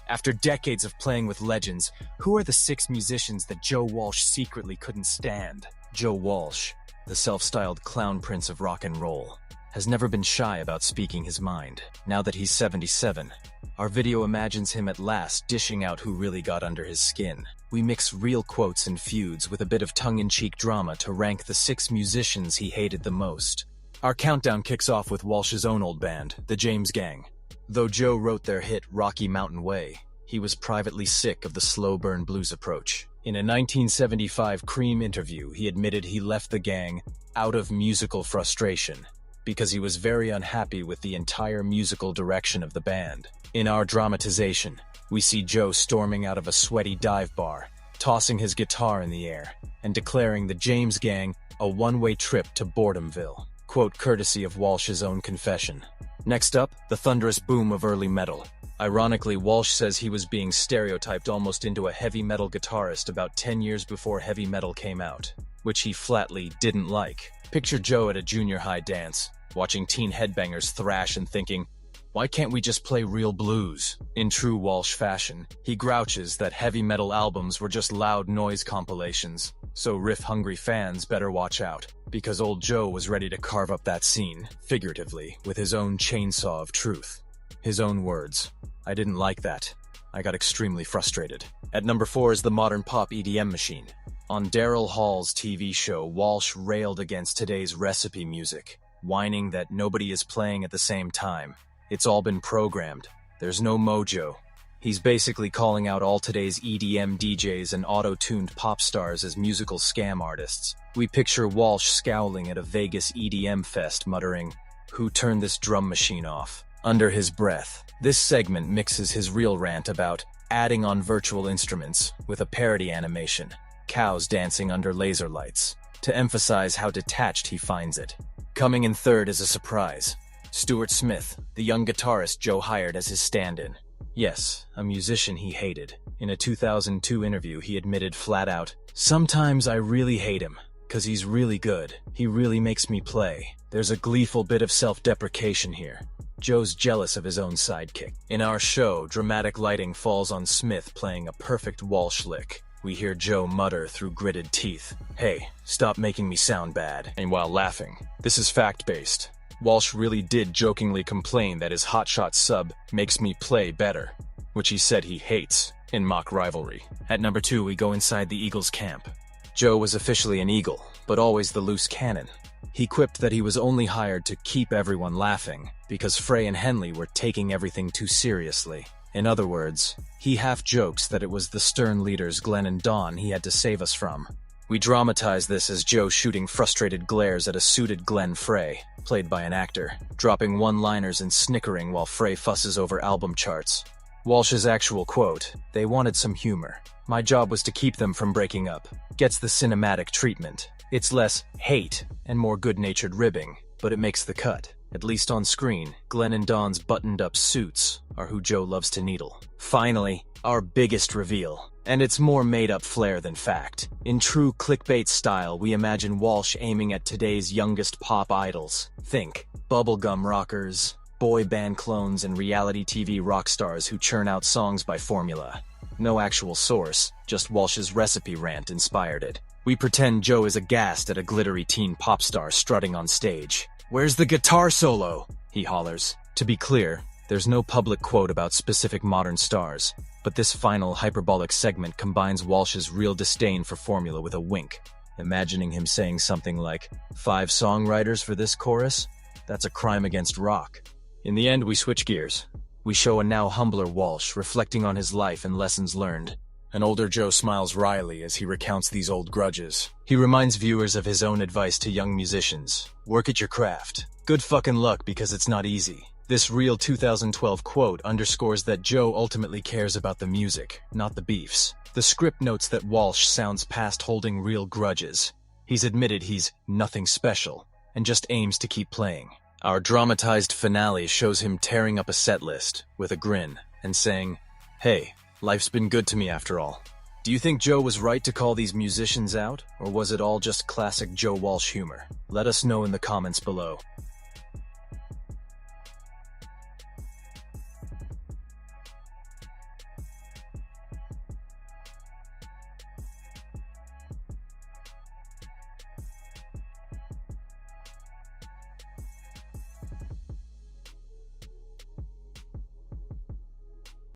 After decades of playing with legends, who are the 6 musicians that Joe Walsh secretly couldn't stand? Joe Walsh, the self-styled clown prince of rock and roll, has never been shy about speaking his mind. Now that he's 77, our video imagines him at last dishing out who really got under his skin. We mix real quotes and feuds with a bit of tongue-in-cheek drama to rank the 6 musicians he hated the most. Our countdown kicks off with Walsh's own old band, the James Gang. Though Joe wrote their hit Rocky Mountain Way, he was privately sick of the slow burn blues approach. In a 1975 Cream interview, he admitted he left the gang out of musical frustration because he was very unhappy with the entire musical direction of the band. In our dramatization, we see Joe storming out of a sweaty dive bar, tossing his guitar in the air, and declaring the James Gang a one-way trip to Boredomville. Quote courtesy of Walsh's own confession. Next up, the thunderous boom of early metal. Ironically, Walsh says he was being stereotyped almost into a heavy metal guitarist about 10 years before heavy metal came out, which he flatly didn't like. Picture Joe at a junior high dance, watching teen headbangers thrash and thinking, why can't we just play real blues? In true Walsh fashion, he grouches that heavy metal albums were just loud noise compilations, so riff-hungry fans better watch out, because old Joe was ready to carve up that scene, figuratively, with his own chainsaw of truth. His own words. I didn't like that. I got extremely frustrated. At number 4 is the modern pop EDM machine. On Daryl Hall's TV show, Walsh railed against today's recipe music, whining that nobody is playing at the same time. It's all been programmed. There's no mojo. He's basically calling out all today's EDM DJs and auto-tuned pop stars as musical scam artists. We picture Walsh scowling at a Vegas EDM fest, muttering, "Who turned this drum machine off?" under his breath. This segment mixes his real rant about adding on virtual instruments with a parody animation, cows dancing under laser lights, to emphasize how detached he finds it. Coming in third is a surprise. Stuart Smith, the young guitarist Joe hired as his stand-in. Yes, a musician he hated. In a 2002 interview, he admitted flat out, "Sometimes I really hate him, 'cause he's really good. He really makes me play." There's a gleeful bit of self-deprecation here. Joe's jealous of his own sidekick. In our show, dramatic lighting falls on Smith playing a perfect Walsh lick. We hear Joe mutter through gritted teeth, "Hey, stop making me sound bad," and while laughing. This is fact-based. Walsh really did jokingly complain that his hotshot sub makes me play better, which he said he hates, in mock rivalry. At number 2, we go inside the Eagles' camp. Joe was officially an Eagle, but always the loose cannon. He quipped that he was only hired to keep everyone laughing, because Frey and Henley were taking everything too seriously. In other words, he half jokes that it was the stern leaders Glenn and Don he had to save us from. We dramatize this as Joe shooting frustrated glares at a suited Glenn Frey, played by an actor, dropping one-liners and snickering while Frey fusses over album charts. Walsh's actual quote, "They wanted some humor. My job was to keep them from breaking up," gets the cinematic treatment. It's less hate and more good-natured ribbing, but it makes the cut. At least on screen, Glenn and Don's buttoned-up suits are who Joe loves to needle. Finally, our biggest reveal. And it's more made-up flair than fact. In true clickbait style, we imagine Walsh aiming at today's youngest pop idols. Think bubblegum rockers, boy band clones, and reality TV rock stars who churn out songs by formula. No actual source, just Walsh's recipe rant inspired it. We pretend Joe is aghast at a glittery teen pop star strutting on stage. "Where's the guitar solo?" he hollers. To be clear, there's no public quote about specific modern stars, but this final hyperbolic segment combines Walsh's real disdain for formula with a wink, imagining him saying something like, "5 songwriters for this chorus? That's a crime against rock." In the end, we switch gears. We show a now humbler Walsh reflecting on his life and lessons learned. An older Joe smiles wryly as he recounts these old grudges. He reminds viewers of his own advice to young musicians. Work at your craft. Good fucking luck because it's not easy. This real 2012 quote underscores that Joe ultimately cares about the music, not the beefs. The script notes that Walsh sounds past holding real grudges. He's admitted he's nothing special, and just aims to keep playing. Our dramatized finale shows him tearing up a set list, with a grin, and saying, "Hey, life's been good to me after all." Do you think Joe was right to call these musicians out, or was it all just classic Joe Walsh humor? Let us know in the comments below.